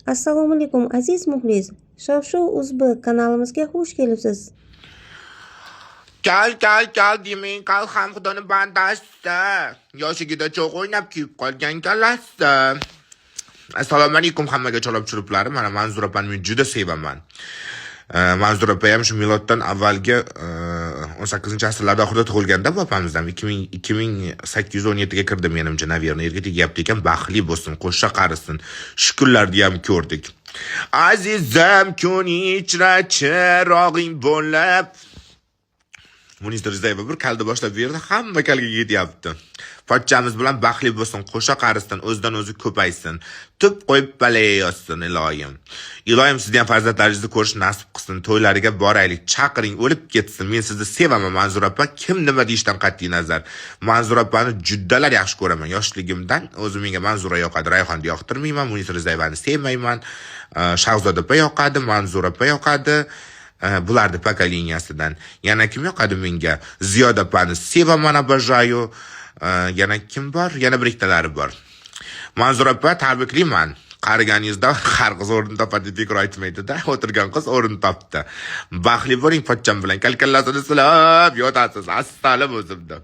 Assalomu alaykum aziz muxlis. Shov-shuv Uzbek kanalimizga xush kelibsiz. Kal demang, kal ham xudoni bandasi. Yoshigida cho'g' o'ynab kuyib qolgan kalasi. Assalomu alaykum hammaga chalab churiblarim. Mana Manzura opani juda sevaman. Manzura opa ham shu miloddan avvalgi 18-asrlar oxirida tug'ilganda opamizdan 2817 ga kirdi menimcha, navernoye yerga tegyapti ekan. Baxtli bo'lsin, qo'shsha qarisin. Shukrlarni ham ko'rdik. Azizam kun ichra chirog'ing bo'lib. Munisa Rizayeva bir kalda boshlab berdi, hamma kalga ketyapti. Pochchamiz bilan baxtli bo'lsin, qo'sha qarisdan, o'zidan o'zi ko'paysin. Tub qo'yib balay yozsin iloyim. Iloyim sizni ham farzandlaringizni ko'rish nasib qilsin. To'ylariga boraylik, chaqiring, o'lib ketsin. Men sizni sevaman Manzura opa. Kim nima deyishdan qat'iy nazar. Manzura opani juddalar yaxshi ko'raman. Yoshligimdan o'zi menga Manzura yoqadi, Rayhonni yoqtirmayman, Munisa Rizayevani sevmayman. Shahzoda opa yoqadi, Manzura opa yoqadi. Bularni pokoleniyasidan. Yana kim yoqadi menga? Ziyoda opani sevaman, обожаю. Yana kim bor? Yana bir ikkitalari bor. Manzura opa, tabriklayman. Qariganingizda har qiz o'rin topadi deb aytmaydi-da. O'tirgan qiz o'rin topdi. Baxtli bo'ling pochcham bilan. Kalkallasini silab yotasiz. Assalom o'zimda.